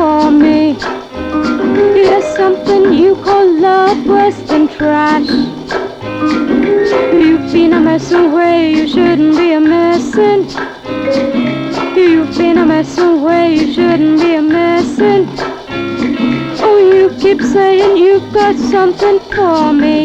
for me. There's something you call love worse than trash. You've been a mess away, you shouldn't be a messin'. You've been a mess away, you shouldn't be a messin'. Oh, you keep saying you've got something for me.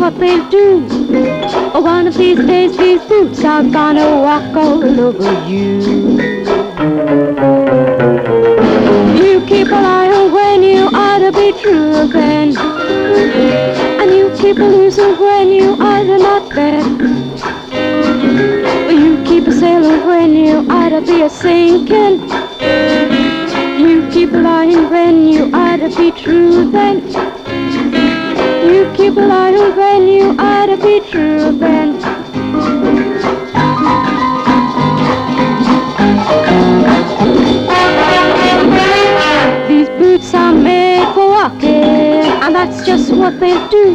What they'll do. One of these days these boots are gonna walk all over you. You keep a lying when you ought to be true then, and you keep a losing when you ought to not bet. You keep a sailing when you ought to be a sinking. You keep lying when you ought to be true then. You keep lying when you ought to be true then. These boots are made for walking, and that's just what they'll do.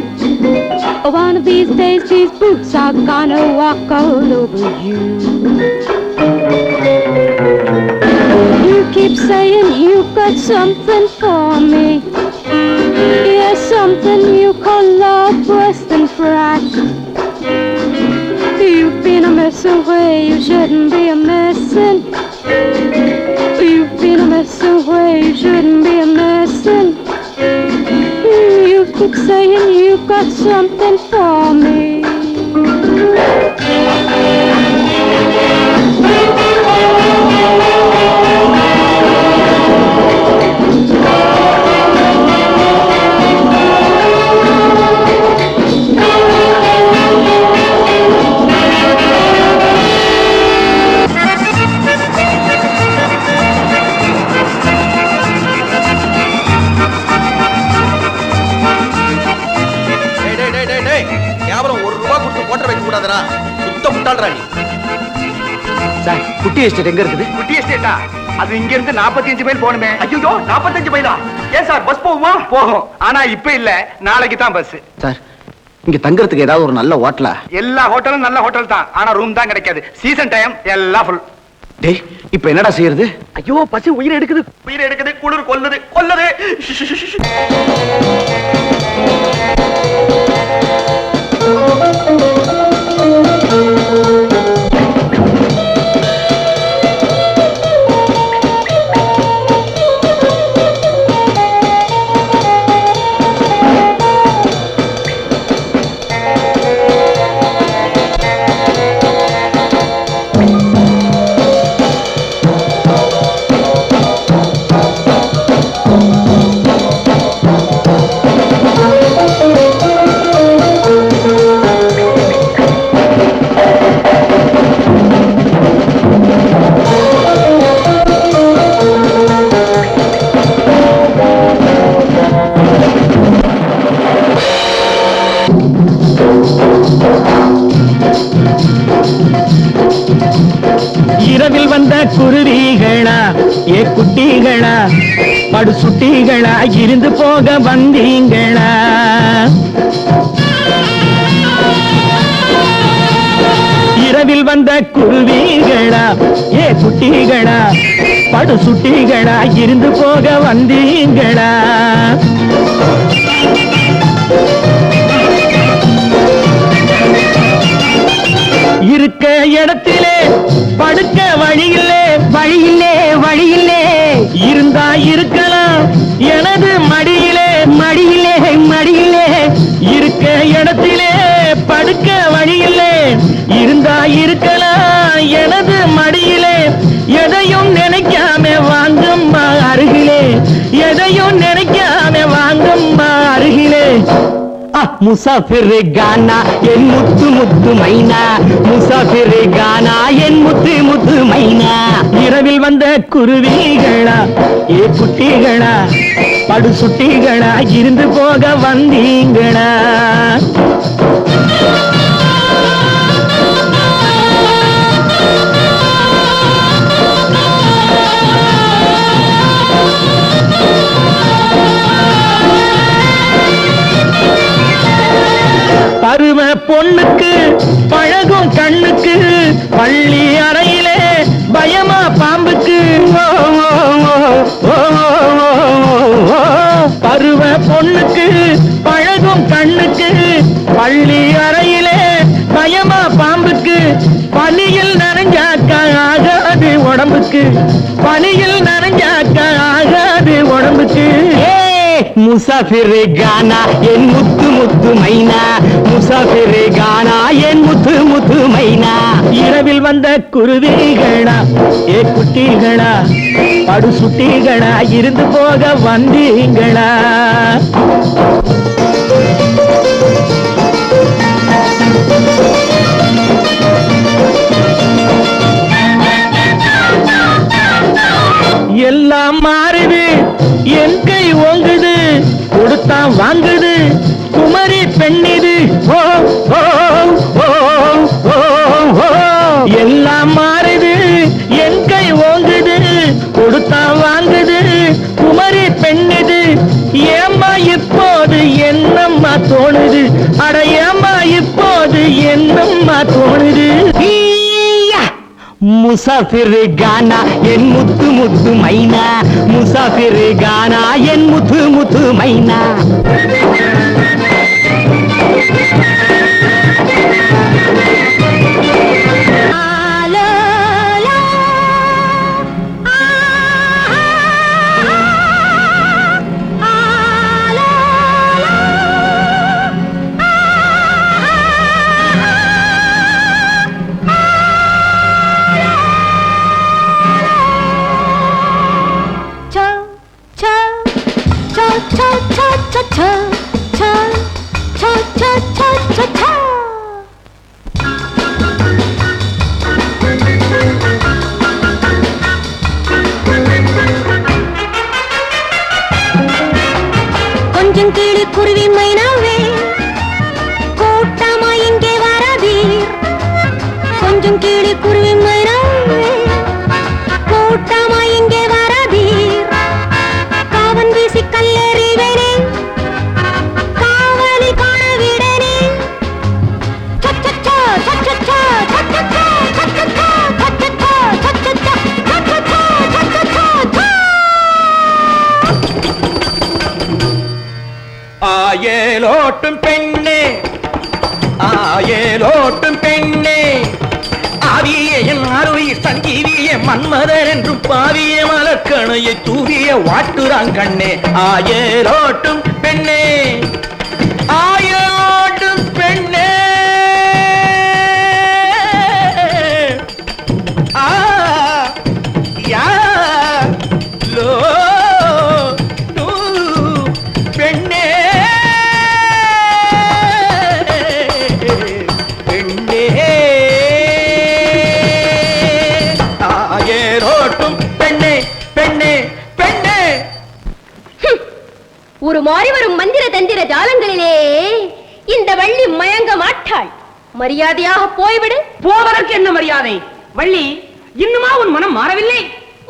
One of these days these boots are gonna walk all over you. You keep saying you've got something for me. Yes, something you call love worse than trash. You've been a mess away, you shouldn't be a messin'. You've been a mess away, you shouldn't be a messin'. You keep saying you've got something for me. குட்டி estate எங்க இருக்குது? குட்டி எஸ்டேட்டா? அது இங்க இருந்து 45 mile போணுமே. ஐயோ 45 மைலா? ஏன் sir bus போகுமா? போகும். ஆனா இப்ப இல்ல, நாளைக்கு தான் பஸ். சார் இங்க தங்கறதுக்கு ஏதாவது ஒரு நல்ல ஹோட்டலா? எல்லா ஹோட்டலும் நல்ல ஹோட்டல் தான். ஆனா ரூம் தான் கிடைக்காது. சீசன் டைம் எல்லாம் ஃபுல். டேய் இப்போ என்னடா செய்யறது? ஐயோ பசி உயிரை எடுக்குது. உயிரை எடுக்குது, குளிர் கொல்லுது. கொல்லுது. இரவில் வந்த குருவிகளா, ஏ குட்டிகளா, படு சுட்டிகளா, இருந்து போக வந்தீங்களா? இரவில் வந்த குருவிகளா, ஏ குட்டிகளா, படு சுட்டிகளா, இருந்து போக வந்தீங்களா? இருக்க இடத்திலே படுக்க வழியில்லே, வழியில்லே, வழியில்லே, இருந்தா இருக்கலாம் எனது மடியிலே, மடியிலே, மடியிலே, இருக்க இடத்திலே படுக்க வழி முசாஃபிர் கானா என் முத்து முத்து மைனா, முசாஃபிர் கானா என் முத்து முத்து மைனா. இரவில் வந்த குருவிகளா ஏ குட்டிகளா, படு சுட்டிகளா இருந்து போக வந்தீங்களா? பருவ பொண்ணுக்கு பழகும் கண்ணுக்கு, பள்ளி அறையிலே பயமா பாம்புக்கு. பருவ பொண்ணுக்கு பழகும் கண்ணுக்கு, பள்ளி அறையிலே பயமா பாம்புக்கு. பனியில் நனைஞ்சாக்க ஆகாது உடம்புக்கு, பனியில் நனைஞ்சாக்க ஆகாது உடம்புக்கு. முசாஃபிர் கானா என் முத்து முத்து மைனா, முசாஃபிர் கானா என் முத்து முத்து மைனா. இரவில் வந்த குருவிகளா ஏ குட்டிகளா, படு சுட்டிகளா இருந்து போக வந்தீங்களா? எல்லாம் மாறுது என் கை ஓங்குது, கொடுத்தான் வாங்குது குமரி பெண்ணிது. ஓ ஓ ஓ ஓ ஓ, எல்லாம் மாறுது என் கை ஓங்குது, கொடுத்தான் வாங்குது குமரி பெண்ணிது. ஏம்மா இப்போது என்னம்மா தோணுது, அட ஏம்மா இப்போது என்னம்மா தோணுது? முசாஃபிர் கானா என் முத்து முத்து மைனா, முசாஃபிர் கானா என் முத்து முத்து மைனா. கொஞ்சம் கீழே குருவி மைனாவே கூட்டமா இங்கே வராதீர், கொஞ்சம் கீழே குருவி மைனாவே கூட்டமா இங்கே வராதீர். காவன் வீசி கல்லேறிவேனே காவலி காண விடனே. ஆயேலோட்டும் பெண்ணே ஆயேலோட்டும் பெண்ணே, ஆவிய என் அருவி சங்கீவிய மன்மதர் என்றும் பாவிய மலக்கணையை தூவிய வாட்டுறான் கண்ணே. ஆயேலோட்டும் பெண்ணே ஆயேலோட்டும் பெண்ணே, ஆ யா லோ பெண்ணே பெண்ணே, ஆயேலோட்டும் பெண்ணே பெண்ணே பெண்ணே. ஒரு மாறி வரும் மந்திர தந்திர ஜாலங்களிலே இந்த வள்ளி மயங்க மாட்டாள். மரியாதையாக போய்விடு. போவதற்கு என்ன மரியாதை? வள்ளி, இன்னுமா உன் மனம் மாறவில்லை?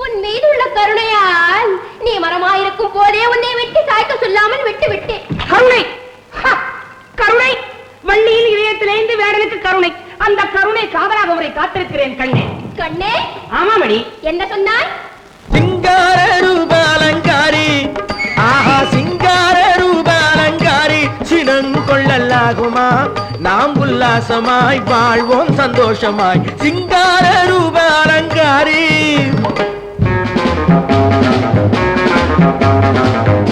உன் மீது உள்ள கருணையால் நீ மரமாயிருக்கும் போதே உன்னை வெட்டி சாய்க்க சொல்லாமல் விட்டு விட்டேன். கருணை, கருணை. வள்ளியின் இதயத்திலேந்து வேடனுக்கு கருணை. அந்த கருணை காவலாக அவரை காத்திருக்கிறேன் கண்ணே. கண்ணே, ஆமாமடி. என்ன சொன்னாய்? சிங்கார ரூபாலங்காரி, ஆஹா சிங்கார ரூபாலங்காரி, சினங்கொள்ளலாகுமா நாம் உல்லாசமாய் வாழ்வோம் சந்தோஷமாய். சிங்கார ரூபாலங்காரி.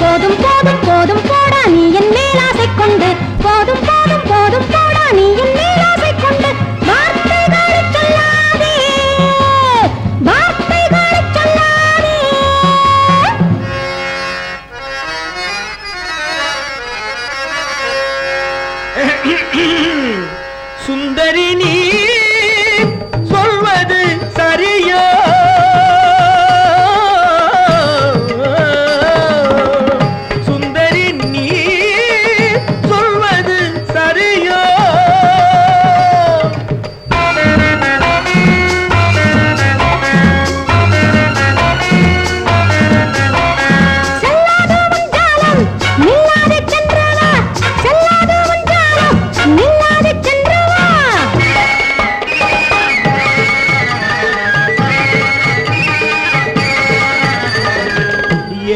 போதும் போதும் போதும் போடா நீ என் மேலாசை கொண்டு, போதும் போதும் போதும் போடா நீ என் மேலாசை கொண்டு. வார்த்தைகளை சொல்லாதே, வார்த்தைகளை சொல்லாதே. சுந்தரி நீ சொல்வது சரியோ சுந்தரி நீ சொல்வது சரியோ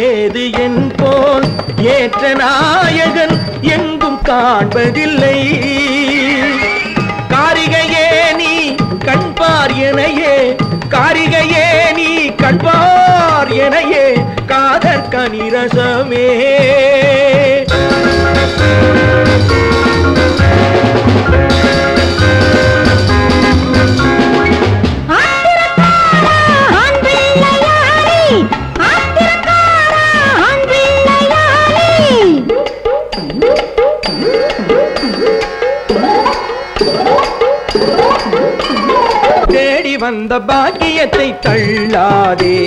ஏது என் போல் ஏற்ற நாயகன் எங்கும் காண்பதில்லை காரிகையே நீ கண்பார் எனையே காரிகையே நீ கண்பார் எனையே காதற் கனிரசமே தேடி வந்த பாக்கியத்தை தள்ளாதே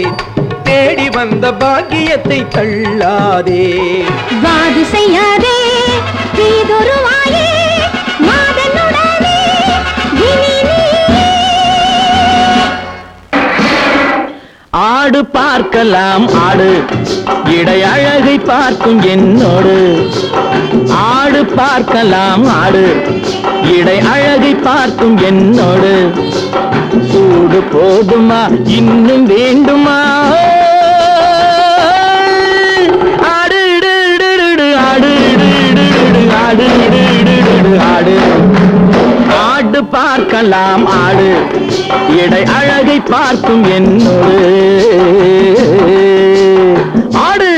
தேடி வந்த பாக்கியத்தை தள்ளாதே வாது செய்யாதே தீதொருவாயே மாதனுடனே ஆடு பார்க்கலாம் ஆடு இடை அழகை பார்க்கும் என்னோடு ஆடு பார்க்கலாம் ஆடு இடை அழகை பார்க்கும் என்னோடு சூடு போதுமா இன்னும் வேண்டுமா ஆடு ஆடு ஆடு ஆடு ஆடு பார்க்கலாம் ஆடு இடை அழகை பார்க்கும் என்னோடு ஆடு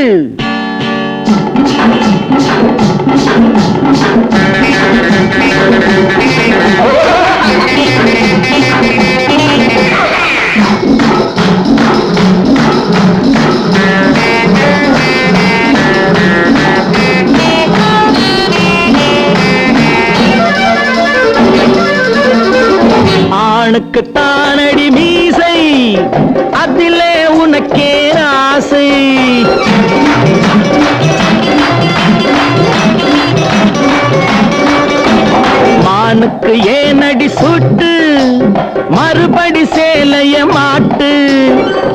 ஆணுக்கு தானடி மீசை அதிலே உனக்கே ஆசை மானுக்கு ஏனடி சுட்டு மறுபடி சேலைய மாட்டு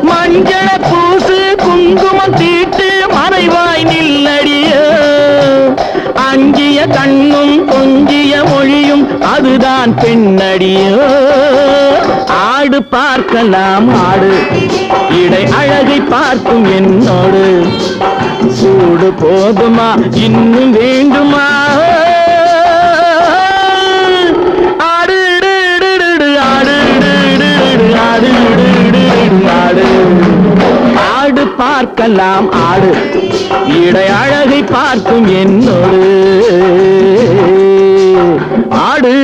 மஞ்சள பூசு குங்குமம் தீட்டு மறைவாய் நில்லடியோ அஞ்சிய கண்ணும் கொஞ்சிய மொழியும் அதுதான் பெண்ணடியோ ஆடு பார்க்கலாம் ஆடு இடை அழகை பார்க்கும் என்னோடு சூடு போதுமா இன்னும் வேண்டுமா ஆடு ஆடு ஆடு ஆடு ஆடு பார்க்கலாம் ஆடு இடை அழகை பார்க்கும் என்னோடு ஆடு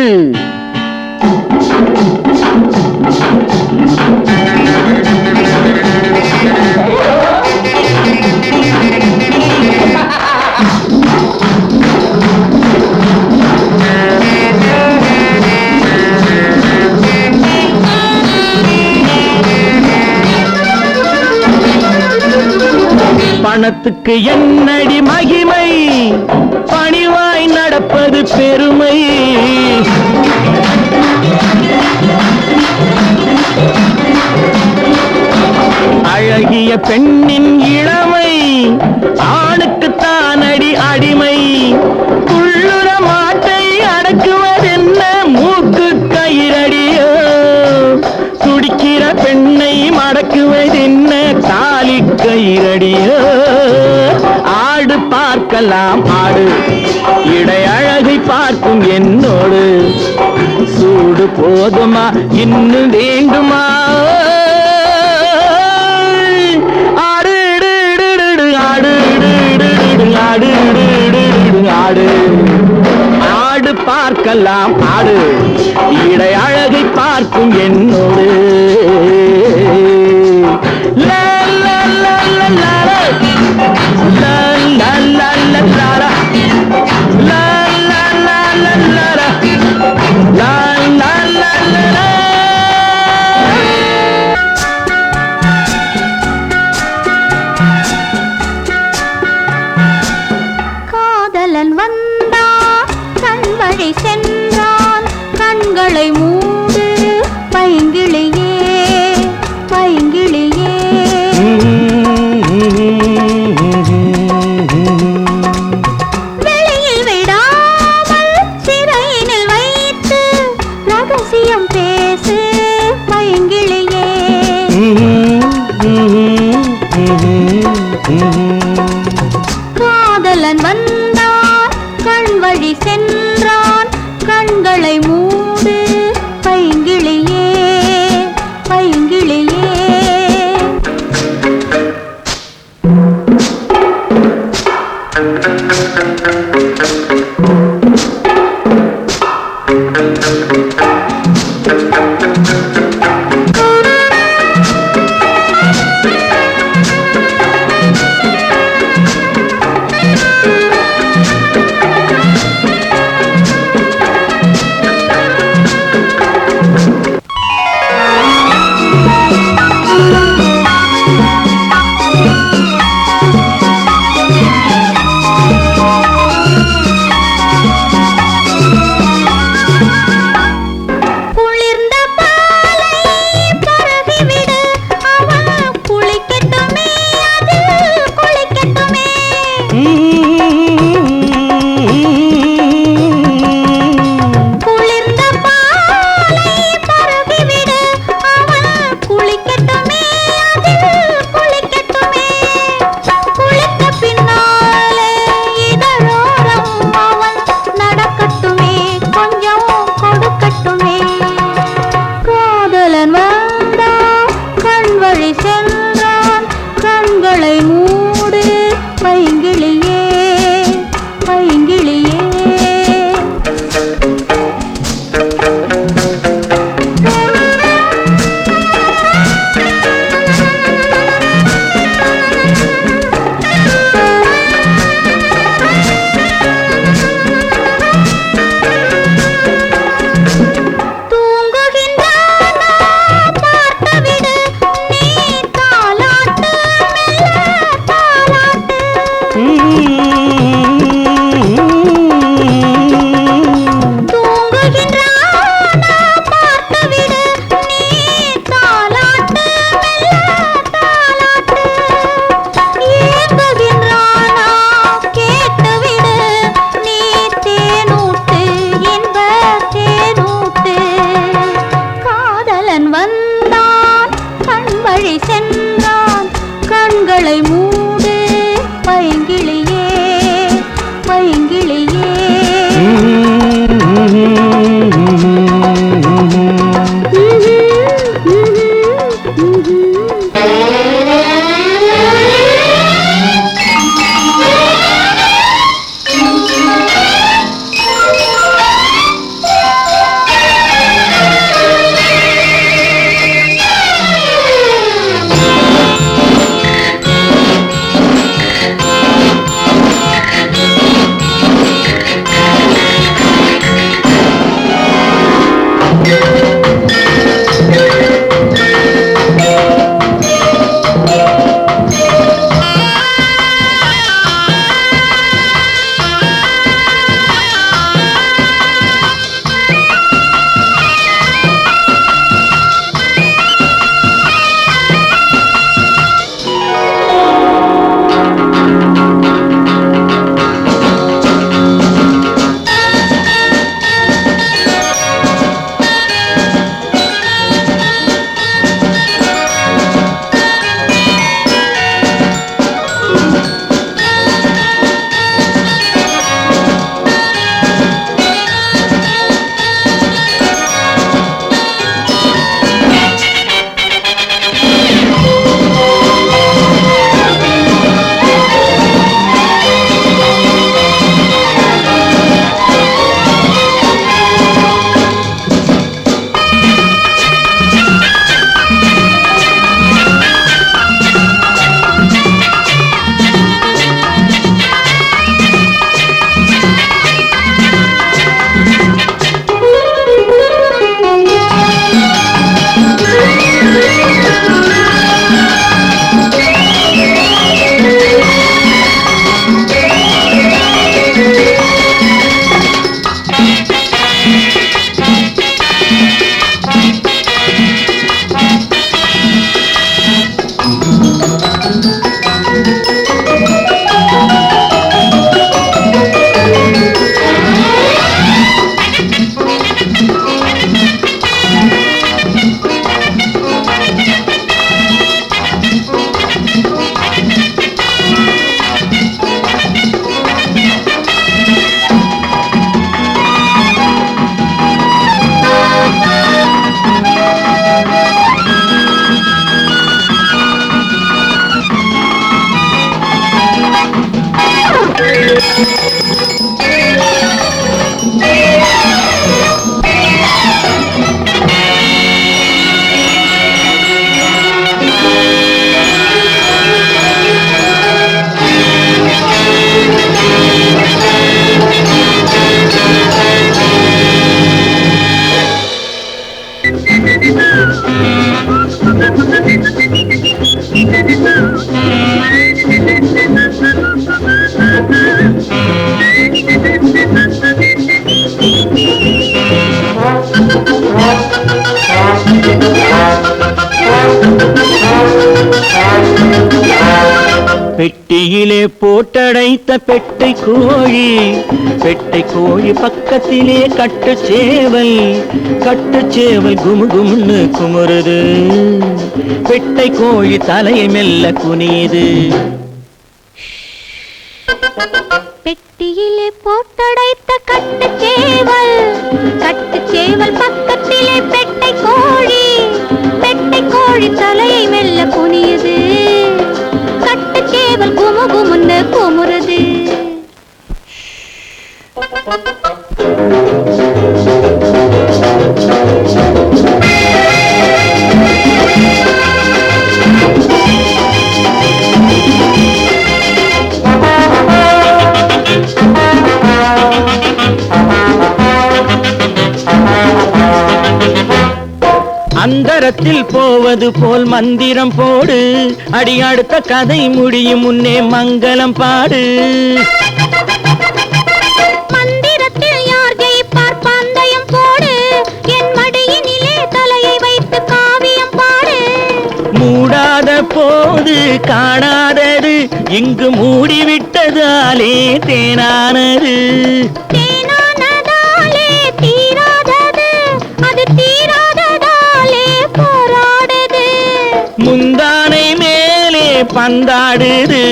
பணத்துக்கு என்னடி மகிமை பணிவாய் நடப்பது பெருமை அழகிய பெண்ணின் இளமை ஆணுக்கு தானடி அடிமை துள்ளுற மாட்டை அடக்குவதென்ன மூக்கு கயிறடியோ துடிக்கிற பெண்ணை மடக்குவதென்ன தாலி கயிறடியோ ஆடு பார்க்கலாம் ஆடு இடை அழகை பார்க்கும் என்னோடு சூடு போதுமா இன்னும் வேண்டுமா ஆடு ஆடு ஆடு ஆடு ஆடு பார்க்கலாம் ஆடு இடை அழகை பார்க்கும் என்னோடு லா லா லா லா லா லா லா லா லா லா லா லா லா லா லா காதலன் வந்தான் கண் வழி சென்றான் கண்களை மூடு பைங்கிளியே பைங்கிளியே பெட்டியிலே போட்டடைத்த பெட்டை கோழி பக்கத்திலே கட்டுச்சேவல் குமுகுமுன்னு குமுறுது. பெட்டை கோழி தலையை மெல்ல குனியுது. பெட்டியிலே போட்டடைத்த கட்டுச்சேவல் பக்கத்திலே பெட்டை கோழி தலையை மெல்ல குனியுது. கட்டுச்சேவல் குமுகுமுன்னு குமுறுது. அந்தரத்தில் போவது போல் மந்திரம் போடு. அடி அடுத்த கதை முடியும் முன்னே மங்களம் பாடு. மந்திரத்தில் யார் ஜெயிப்பார் பந்தயம் போடு. என் மடியினிலே தலையை வைத்து காவியம் பாடு. மூடாத போது காணாதது இங்கு மூடிவிட்டதாலே தேனானது. தேனானதாலே தீராதது அது தீராததாலே போராடுது. முந்தானை மேலே பந்தாடுது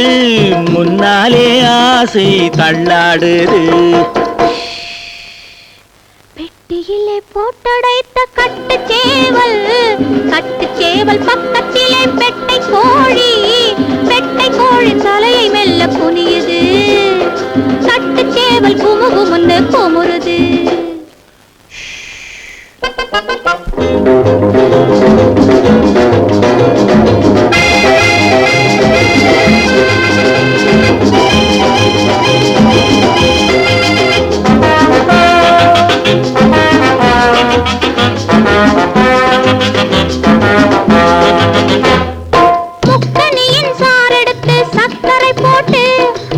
முன்னாலே ஆசை தள்ளாடுது. பெட்டியிலே போட்டடைத்த கட்டுச்சேவல் பக்கத்திலே பெட்டை கோழி தலையை மெல்ல குனியுது. கட்டுச்சேவல் குமுகுமுன்னு குமுறுது. முக்கனியின் சாரெடுத்து சக்கரை போட்டு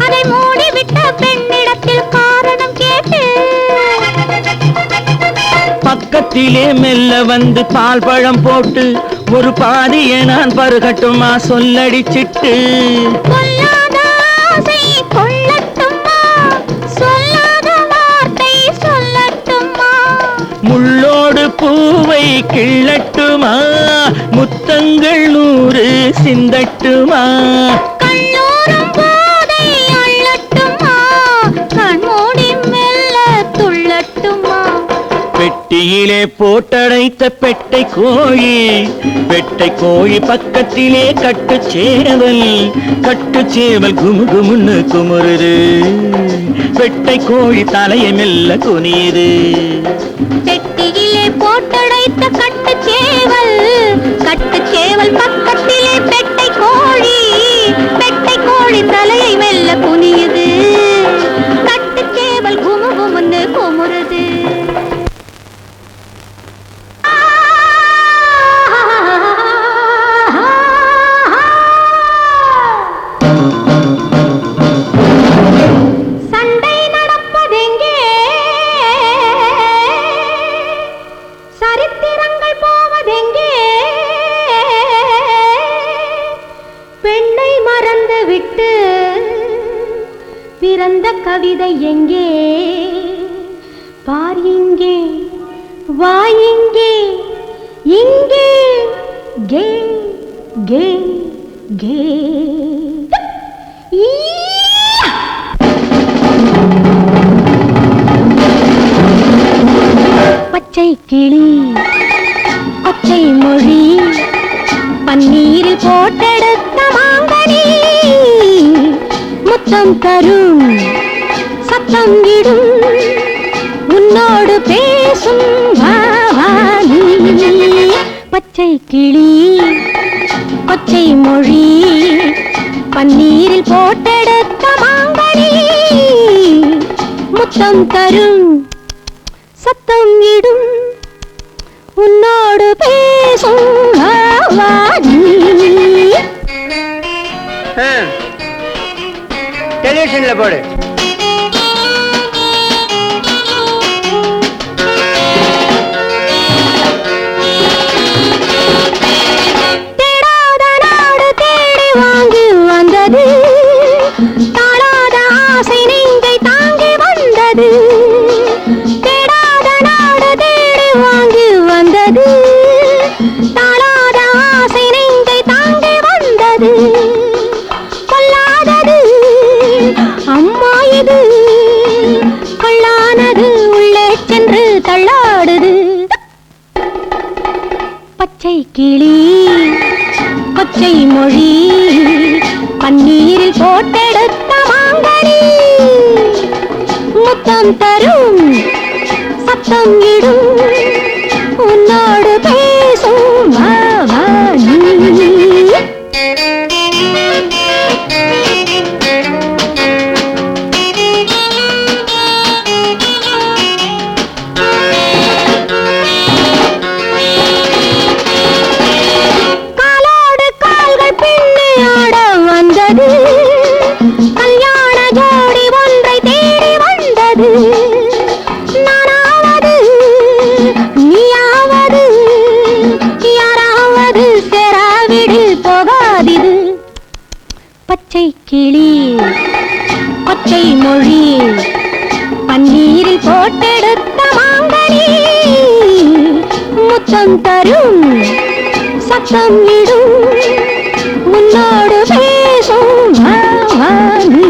அதை மூடிவிட்ட பெண்ணிடத்தில் காரணம் கேட்டு. பக்கத்திலே மெல்ல வந்து பால் பழம் போட்டு ஒரு பாதியை நான் பருகட்டுமா சொல்லடிச்சிட்டு. கொல்லாத ஆசை கொள்ளட்டுமா சொல்லாத வார்த்தை சொல்லட்டுமா. முள்ளோடு பூவை கிள்ளட்டுமா முத்தங்கள் 100 சிந்தட்டுமா. கண்ணோரம் போதை அள்ளட்டுமா கண்மூடி மெல்ல துள்ளட்டுமா. பெட்டியிலே போட்டடைத்த பெட்டை கோழி பக்கத்திலே கட்டுச்சேவல் குமுகுமுன்னு குமுறுது. பெட்டை கோழி தலையை மெல்ல குனியுது. பெட்டியிலே போட்டடைத்த கட்டுச்சேவல் பக்கத்திலே பெட்டை கோழி தலையை மெல்ல குனியுது. கட்டுச்சேவல் குமுகுமுன்னு குமுறுது. சண்டை நடப்பதெங்கே சரித்திரங்கள் போவதெங்கே. பெண்ணை மறந்துவிட்டு பிறந்த கவிதை எங்கே. பார் இங்கே வா இங்கே கே கே கே. பச்சை கிளி பச்சை மொழி பன்னீரில் போட்டெடுத்த மாங்கனி. முத்தம் தரும் சத்தம் இடும் உன்னோடு பேசும் வாவானி. பச்சை கிளி பச்சை மொழி பன்னீரில் போட்டெடுத்த மாங்கனி. முத்தம் தரும் சத்தம் இடும் உன்னோடு பேசும் ஆவானி. டெலிவிஷன்ல போடு. தேடாத நாடு தேடி வாங்கி வந்தது, தாழாத ஆசை நெஞ்சை தாங்கி வந்தது. தேடாத நாடு தேடி வாங்கி வந்தது, தாழாத ஆசை நெஞ்சை தாங்கி வந்தது. கொல்லாதது அம்மா இது, கொள்ளானது உள்ளே சென்று தள்ளாடுது. பச்சை கிளி கொச்சை மொழி பன்னீரில் போட்டெடுத்த மாங்கனி, முத்தம் தரும் சத்தம் இடும் உன்னோடு பேசும் ஆவானி. காலோடு கால்கள் பின்னி ஆட வந்தது, கல்யாண ஜோடி ஒன்றை தேடி வந்தது. நானாவது நீயாவது யாராவது சேராவிடு போகாதிது. பச்சை கிளி கொச்சை மொழி பன்னீரில் போட்டெடுத்த மாங்கனி, முத்தம் தரும் சத்தம் இடும் உன்னோடு பேசும் ஆவானி.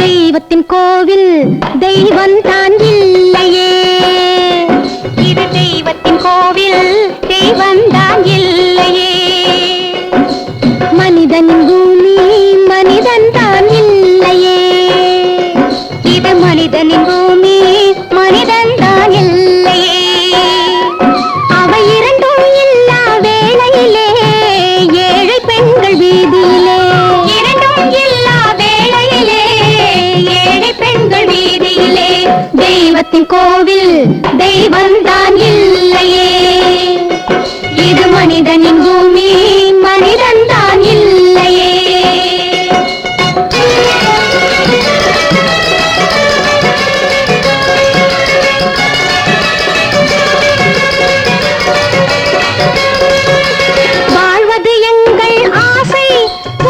தெய்வத்தின் கோவில் தெய்வம் தான் இல்லையே, இது தெய்வத்தின் கோவில் தெய்வம் தான் இல்லையே. மனிதனின் பூமி மனிதன் தான் இல்லையே, இது மனிதனின் பூமி மனிதன் தான் இல்லையே. அவை இரண்டும் இல்லா வேளையிலே ஏழை பெண்கள் வீதியிலே, இரண்டும் இல்லா வேளையிலே ஏழை பெண்கள் வீதியிலே. தெய்வத்தின் கோவில் தெய்வம் தான் இல்லையே, இது மனிதனின் பூமி மனிதன் தான் இல்லையே. வாழ்வது எங்கள் ஆசை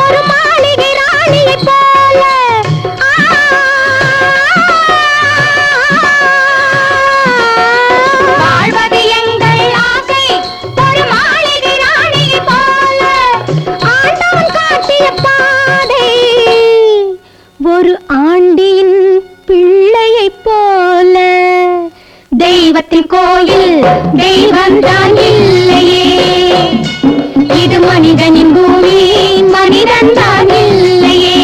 ஒரு மாளிகை ராணியைப் போல. வாழ்வது எங்கள் ஆசை ஒரு மாளிகை ராணியைப் போல. ஆண்டவன் காட்டிய பாதை ஒரு ஆண்டியின் பிள்ளையைப் போல. தெய்வத்தின் கோயில் தெய்வம் தான் இல்லையே, இது மனிதனின் பூமி மனிதன் தான் இல்லையே.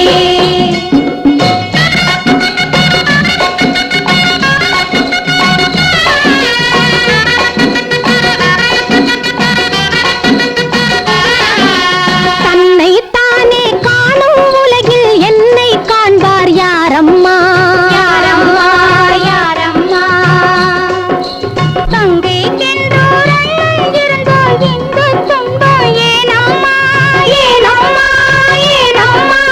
தன்னைத்தானே காணும் உலகில் என்னை காண்பார் யாரம்மா, யாரம்மா, யாரம்மா. தங்கைக்கென்றோர் அண்ணன் இருந்தால் இந்த துன்பம் ஏனம்மா, ஏனம்மா, ஏனம்மா.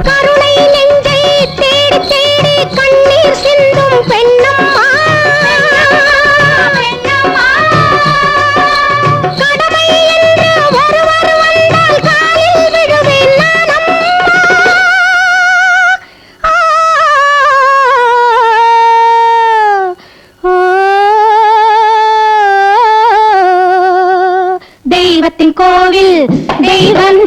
கருணை நெஞ்சை தேடி தேடி கண்ணீர் சிந்தும் பெண்ணம்மா, பெண்ணம்மா. கடமை என்று ஒருவர் வந்தால் காலில் விழுவேன் நானம்மா. தெய்வத்தின் கோவில் தெய்வம்